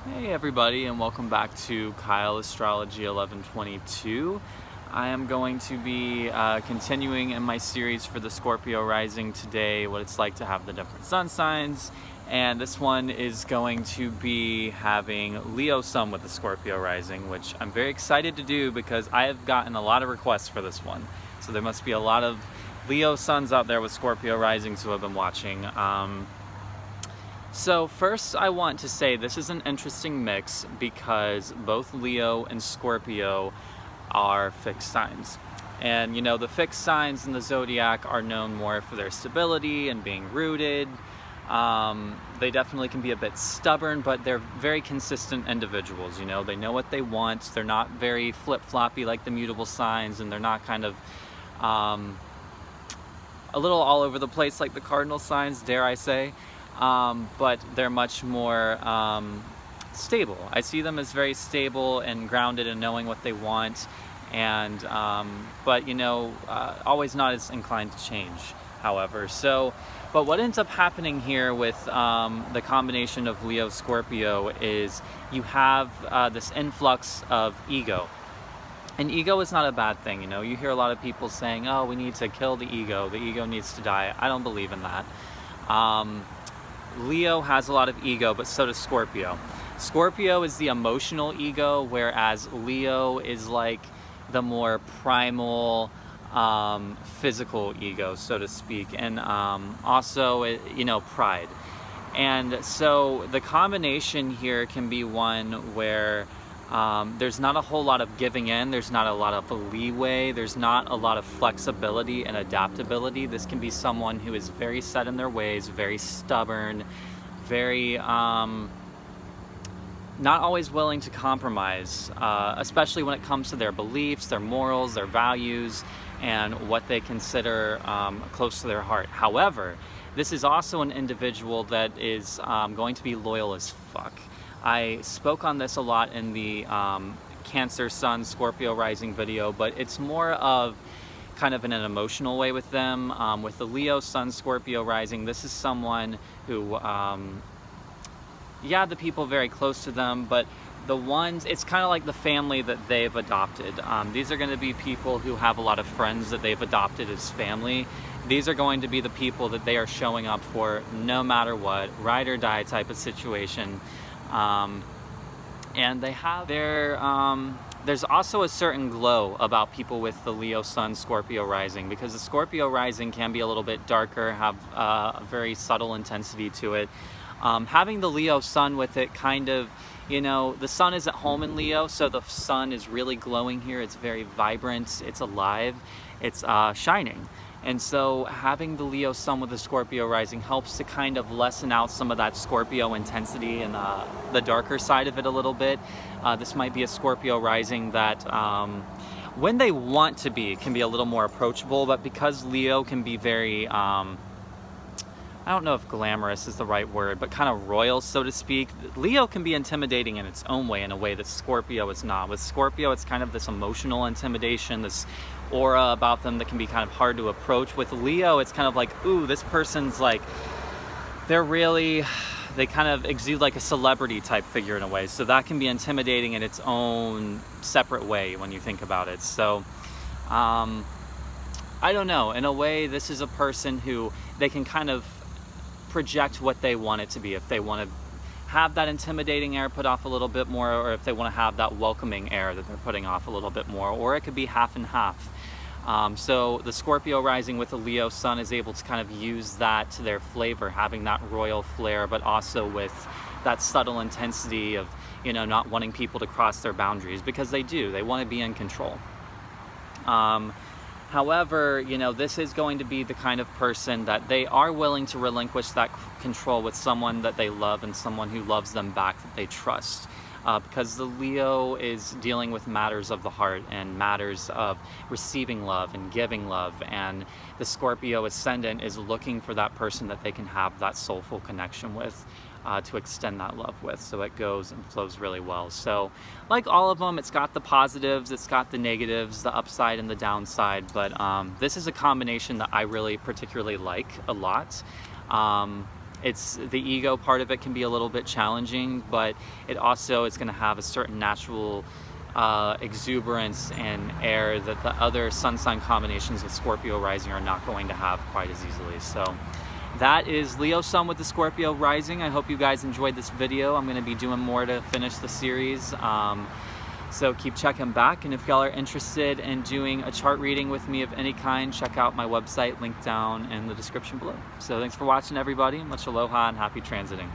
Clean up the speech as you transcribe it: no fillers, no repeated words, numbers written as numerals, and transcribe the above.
Hey everybody, and welcome back to Kyle Astrology 1122. I am going to be continuing in my series for the Scorpio Rising today, what it's like to have the different sun signs, and this one is going to be having Leo Sun with the Scorpio Rising, which I'm very excited to do because I have gotten a lot of requests for this one. So there must be a lot of Leo Suns out there with Scorpio Risings who have been watching. So first I want to say this is an interesting mix because both Leo and Scorpio are fixed signs. And you know, the fixed signs in the zodiac are known more for their stability and being rooted. They definitely can be a bit stubborn, but they're very consistent individuals. You know, they know what they want. They're not very flip-floppy like the mutable signs, and they're not kind of a little all over the place like the cardinal signs, dare I say. But they're much more stable. I see them as very stable and grounded and knowing what they want, and but you know, always not as inclined to change, however. But what ends up happening here with the combination of Leo Scorpio is you have this influx of ego. And ego is not a bad thing. You know, you hear a lot of people saying, oh, we need to kill the ego needs to die. I don't believe in that. Leo has a lot of ego, but so does Scorpio. Scorpio is the emotional ego, whereas Leo is like the more primal, physical ego, so to speak, and also, you know, pride. And so the combination here can be one where there's not a whole lot of giving in, there's not a lot of leeway, there's not a lot of flexibility and adaptability. This can be someone who is very set in their ways, very stubborn, very not always willing to compromise, especially when it comes to their beliefs, their morals, their values, and what they consider close to their heart. However, this is also an individual that is going to be loyal as fuck. I spoke on this a lot in the Cancer Sun Scorpio Rising video, but it's more of kind of in an emotional way with them. With the Leo Sun Scorpio Rising, this is someone who, yeah, the people very close to them, but the ones, it's kind of like the family that they've adopted. These are going to be people who have a lot of friends that they've adopted as family. These are going to be the people that they are showing up for no matter what, ride or die type of situation. And they have their, there's also a certain glow about people with the Leo Sun Scorpio Rising, because the Scorpio Rising can be a little bit darker, have a very subtle intensity to it. Having the Leo Sun with it kind of, you know, the sun is at home in Leo, so the sun is really glowing here. It's very vibrant, it's alive, it's shining. And so having the Leo Sun with the Scorpio Rising helps to kind of lessen out some of that Scorpio intensity and the darker side of it a little bit. This might be a Scorpio Rising that when they want to be, can be a little more approachable, but because Leo can be very, I don't know if glamorous is the right word, but kind of royal, so to speak. Leo can be intimidating in its own way, in a way that Scorpio is not. With Scorpio, it's kind of this emotional intimidation, this aura about them that can be kind of hard to approach. With Leo, it's kind of like, ooh, this person's like, they kind of exude like a celebrity type figure in a way. So that can be intimidating in its own separate way when you think about it. So, I don't know, in a way, this is a person who they can kind of project what they want it to be. If they want to have that intimidating air put off a little bit more, or if they want to have that welcoming air that they're putting off a little bit more, or it could be half and half. So the Scorpio Rising with the Leo Sun is able to kind of use that to their flavor, having that royal flair, but also with that subtle intensity of, you know, not wanting people to cross their boundaries, because they do. They want to be in control. However, you know, this is going to be the kind of person that they are willing to relinquish that control with someone that they love and someone who loves them back, that they trust. Because the Leo is dealing with matters of the heart and matters of receiving love and giving love, and the Scorpio Ascendant is looking for that person that they can have that soulful connection with, to extend that love with, so it goes and flows really well. So like all of them, it's got the positives, it's got the negatives, the upside and the downside, but this is a combination that I really particularly like a lot. It's the ego part of it can be a little bit challenging, but it also is going to have a certain natural exuberance and air that the other sun sign combinations with Scorpio rising are not going to have quite as easily. So that is Leo sun with the Scorpio rising. I hope you guys enjoyed this video. I'm going to be doing more to finish the series. So keep checking back, and if y'all are interested in doing a chart reading with me of any kind, check out my website, link down in the description below. So thanks for watching, everybody. Much aloha and happy transiting.